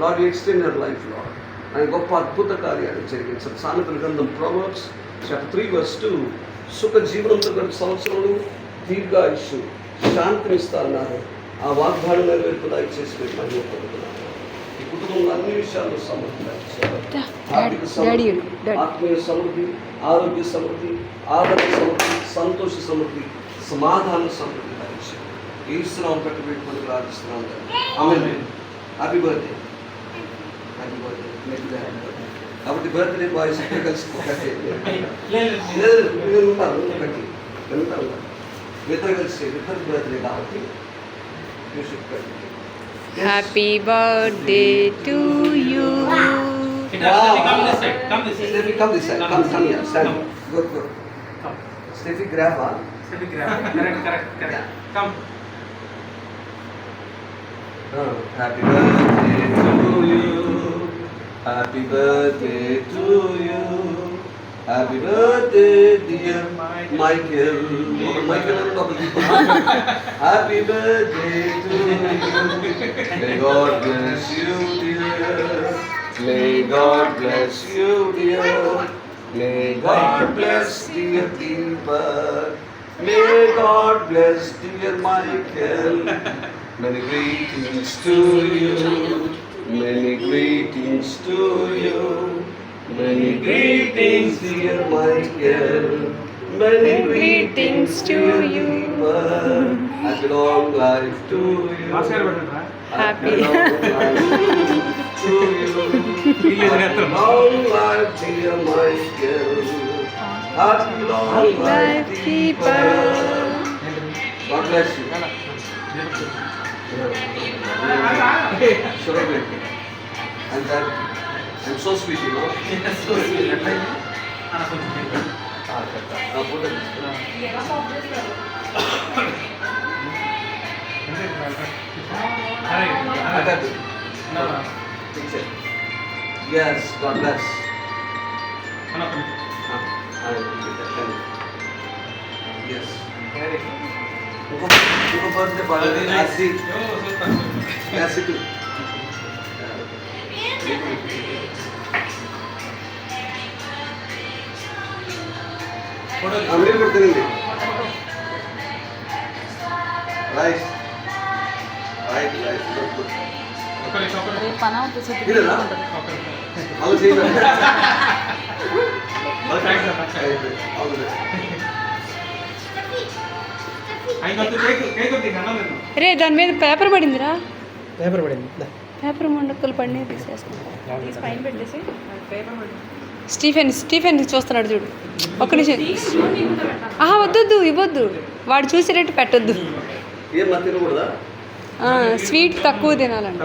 Lord extend your life lord. ఆయన గొప్ప అద్భుత కార్యాలు జరిగించారు. సామెతల గ్రంథం Proverbs chapter 3 verse 2 సుఖ జీవనంతో గడిపే సంవత్సరాలు, దీర్ఘాయుష్షు, శాంతినిస్తా అన్నారు. ఆ వాగ్దానం నెరవేర్పు దయచేసి మీరు మహిమ పొందుతున్నారు. ఈ కుటుంబంలో అన్ని విషయాల్లో సమృద్ధి దయచేశారు. ఆర్థిక సమృద్ధి, ఆత్మీయ సమృద్ధి, ఆరోగ్య సమృద్ధి, ఆదరణ సమృద్ధి, సంతోష సమృద్ధి, సమాధాన సమృద్ధి దయచేశారు. ఈ శ్రమం పెట్టి పెట్టుకుని ప్రార్థిస్తున్నాను. Amen. Happy birthday. Happy birthday. కాబట్టి బర్త్డే బాయ్స్ కలిసి ఇద్దరు కలిసి ఇద్దరు బర్త్డే కాబట్టి happy birthday to you. Steffi, come this side. Come here. Stand. Good. Steffi, grab her. Correct. Yeah. Come. Happy birthday to you. Happy birthday to you. Happy birthday, dear Michael. Michael on top of you. Happy birthday to you. May God bless you, dear. May God bless you, dear. May God bless dear Deepak. May God bless dear Michael. Many greetings to you. Many greetings to you. Many greetings dear Michael. Many greetings to you. Happy long life to you. Happy long life to you. Long life dear Michael. Happy long life Deepak. God bless you. Celebrate. And that I'm so sweet, you know. So sweet. Put it. Yes, God bless. Yes. Uko birthday party Asi. Asi tu. Amir bertemu. Right. Good. పని అవుతుంది. Ila. All the same. All the best. రే దాని మీద paper పడిందిరా. Paper పడింది. Paper మొండక్కలు పడినాయి తీసేస్తాను. తీసి పైన పెట్టేసి స్టీఫెన్ చూస్తున్నాడు చూడు. ఒక్క నిమిషం. వద్దు ఇవ్వద్దు. వాడు చూసేటట్టు పెట్టొద్దు. స్వీట్ తక్కువ తినాలంట.